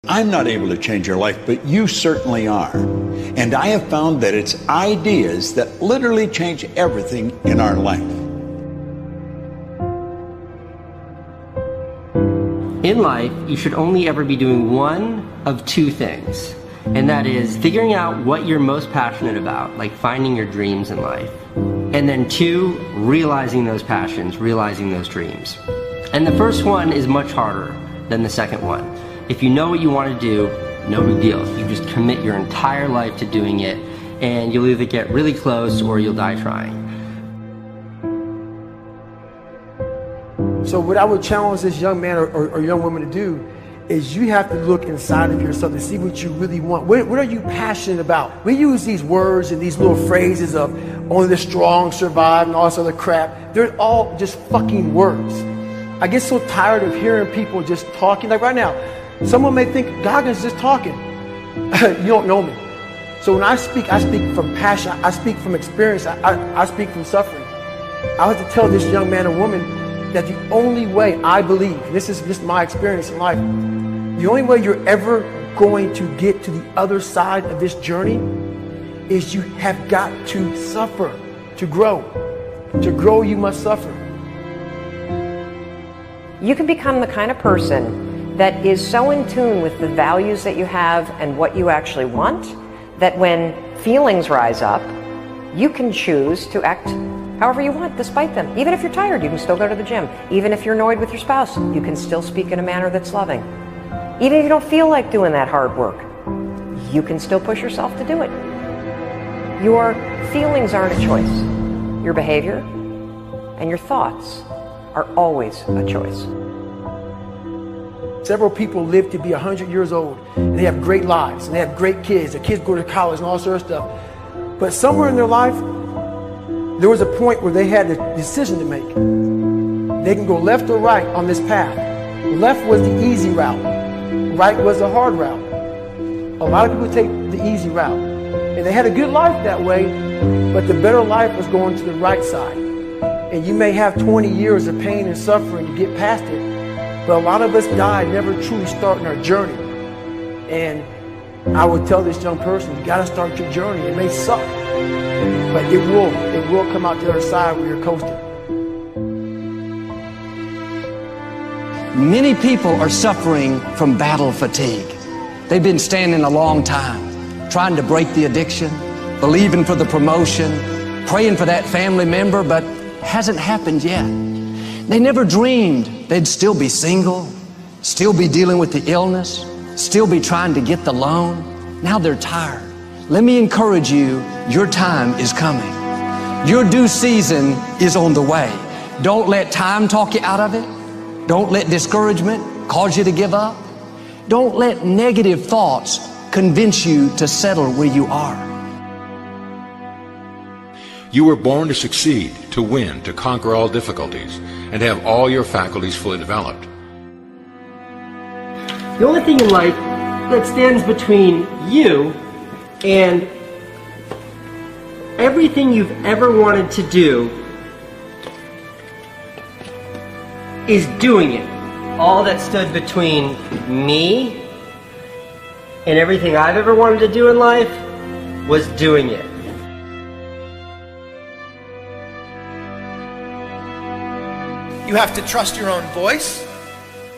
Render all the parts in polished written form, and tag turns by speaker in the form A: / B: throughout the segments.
A: I'm not able to change your life, but you certainly are. And I have found that it's ideas that literally change everything in our life.
B: In life, you should only ever be doing one of two things. And that is figuring out what you're most passionate about, like finding your dreams in life. And then two, realizing those passions, realizing those dreams. And the first one is much harder than the second one. If you know what you want to do, no big deal. You just commit your entire life to doing it, and you'll either get really close or you'll die trying.
C: So what I would challenge this young man or young woman to do is you have to look inside of yourself to see what you really want. What are you passionate about? We use these words and these little phrases of only the strong survive and all this other crap. They're all just fucking words. I get so tired of hearing people just talking. Like right now, someone may think Goggins just talking. You don't know me. So when I speak from passion. I speak from experience. I speak from suffering. I have to tell this young man or woman that the only way I believe, this is just my experience in life, the only way you're ever going to get to the other side of this journey is you have got to suffer to grow. To grow, you must suffer.
D: You can become the kind of person that is so in tune with the values that you have and what you actually want, that when feelings rise up, you can choose to act however you want despite them. Even if you're tired, you can still go to the gym. Even if you're annoyed with your spouse, you can still speak in a manner that's loving. Even if you don't feel like doing that hard work, you can still push yourself to do it. Your feelings aren't a choice. Your behavior and your thoughts are always a choice.
C: Several people live to be 100 years old, and they have great lives, and they have great kids. Their kids go to college and all sorts of stuff. But somewhere in their life, there was a point where they had a decision to make. They can go left or right on this path. Left was the easy route. Right was the hard route. A lot of people take the easy route. And they had a good life that way, but the better life was going to the right side. And you may have 20 years of pain and suffering to get past it. But a lot of us die never truly starting our journey. And I would tell this young person, you gotta start your journey. It may suck, but it will come out the other side where you're coasting.
E: Many people are suffering from battle fatigue. They've been standing a long time, trying to break the addiction, believing for the promotion, praying for that family member, but hasn't happened yet. They never dreamed they'd still be single, still be dealing with the illness, still be trying to get the loan. Now they're tired. Let me encourage you, your time is coming. Your due season is on the way. Don't let time talk you out of it. Don't let discouragement cause you to give up. Don't let negative thoughts convince you to settle where you are.
F: You were born to succeed, to win, to conquer all difficulties, and have all your faculties fully developed.
B: The only thing in life that stands between you and everything you've ever wanted to do is doing it. All that stood between me and everything I've ever wanted to do in life was doing it.
G: You have to trust your own voice,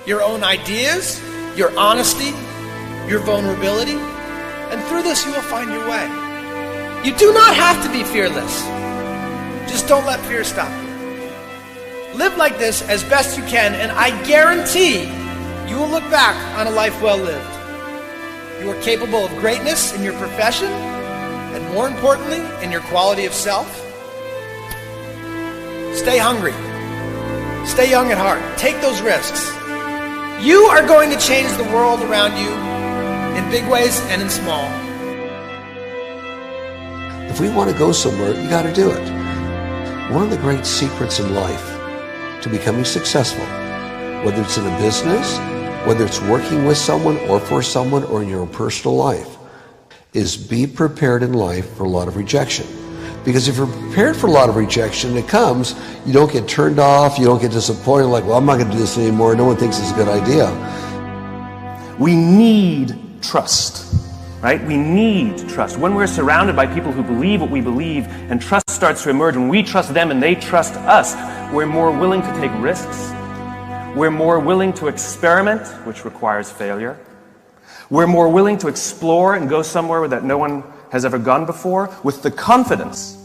G: your own ideas, your honesty, your vulnerability, and through this you will find your way. You do not have to be fearless. Just don't let fear stop you. Live like this as best you can, and I guarantee you will look back on a life well lived. You are capable of greatness in your profession, and more importantly, in your quality of self. Stay hungry. Stay young at heart. Take those risks. You are going to change the world around you in big ways and in small.
H: If we want to go somewhere, you got to do it. One of the great secrets in life to becoming successful, whether it's in a business, whether it's working with someone or for someone or in your own personal life, is be prepared in life for a lot of rejection. Because if you're prepared for a lot of rejection, it comes, you don't get turned off, you don't get disappointed, like, well, I'm not going to do this anymore, no one thinks it's a good idea.
I: We need trust. Right? We need trust. When we're surrounded by people who believe what we believe and trust starts to emerge, when we trust them and they trust us, we're more willing to take risks. We're more willing to experiment, which requires failure. We're more willing to explore and go somewhere that no one has ever gone before, with the confidence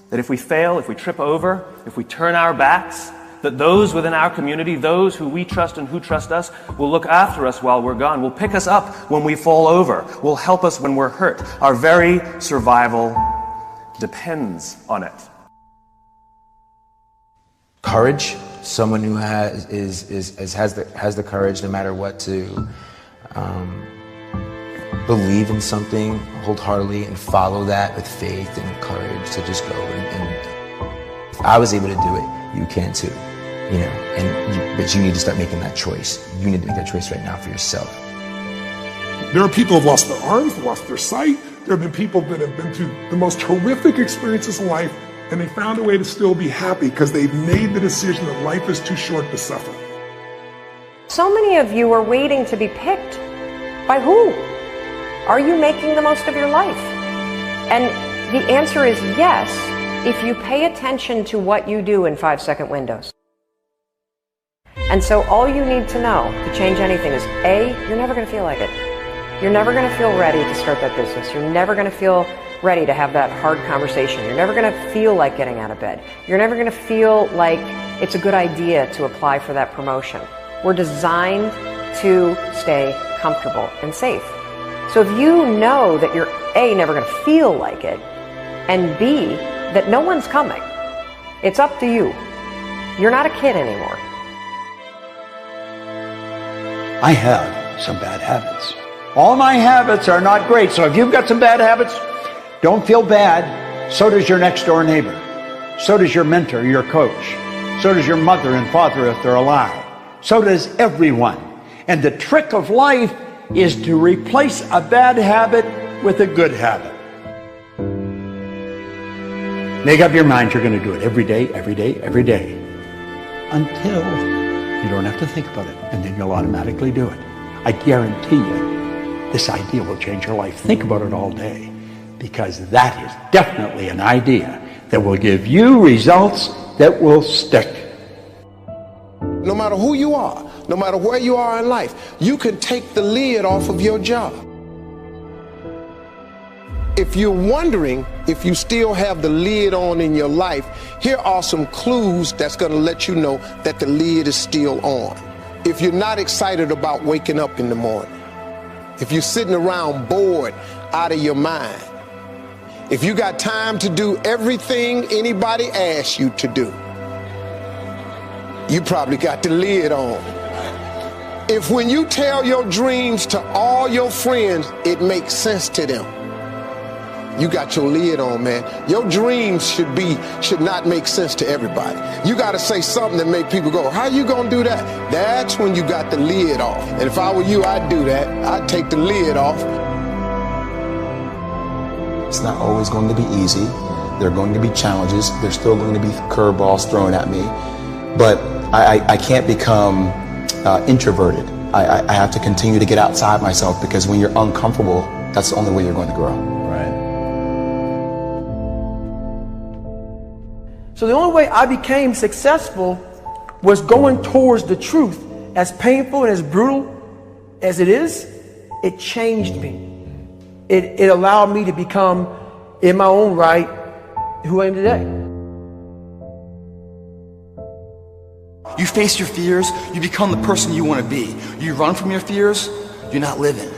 I: that if we fail, if we trip over, if we turn our backs, that those within our community, those who we trust and who trust us, will look after us while we're gone, will pick us up when we fall over, will help us when we're hurt. Our very survival depends on it.
J: Courage, someone who has the courage no matter what to believe in something wholeheartedly and follow that with faith and courage to just go. And if I was able to do it, you can too. You know, but you need to start making that choice. You need to make that choice right now for yourself.
K: There are people who have lost their arms, lost their sight. There have been people that have been through the most horrific experiences in life, and they found a way to still be happy because they've made the decision that life is too short to suffer.
D: So many of you are waiting to be picked. By who? Are you making the most of your life? And the answer is yes, if you pay attention to what you do in 5-second windows. And so all you need to know to change anything is A, you're never going to feel like it. You're never going to feel ready to start that business. You're never going to feel ready to have that hard conversation. You're never going to feel like getting out of bed. You're never going to feel like it's a good idea to apply for that promotion. We're designed to stay comfortable and safe. So if you know that you're A, never going to feel like it, and B, that no one's coming, it's up to you. You're not a kid anymore.
A: I have some bad habits. All my habits are not great, so if you've got some bad habits, don't feel bad. So does your next door neighbor. So does your mentor, your coach. So does your mother and father if they're alive. So does everyone. And the trick of life is to replace a bad habit with a good habit. Make up your mind you're going to do it every day, every day, every day. Until you don't have to think about it, and then you'll automatically do it. I guarantee you, this idea will change your life. Think about it all day, because that is definitely an idea that will give you results that will stick.
L: No matter who you are, no matter where you are in life, you can take the lid off of your job. If you're wondering if you still have the lid on in your life, here are some clues that's going to let you know that the lid is still on. If you're not excited about waking up in the morning, if you're sitting around bored out of your mind, if you got time to do everything anybody asks you to do, you probably got the lid on. If when you tell your dreams to all your friends, it makes sense to them, you got your lid on, man. Your dreams should not make sense to everybody. You got to say something that make people go, how you going to do that? That's when you got the lid off. And if I were you, I'd do that. I'd take the lid off.
J: It's not always going to be easy. There are going to be challenges. There's still going to be curveballs thrown at me. But I can't become introverted. I have to continue to get outside myself, because when you're uncomfortable, that's the only way you're going to grow. Right.
C: So the only way I became successful was going towards the truth. As painful and as brutal as it is, it changed me. It allowed me to become, in my own right, who I am today.
M: You face your fears, you become the person you want to be. You run from your fears, you're not living.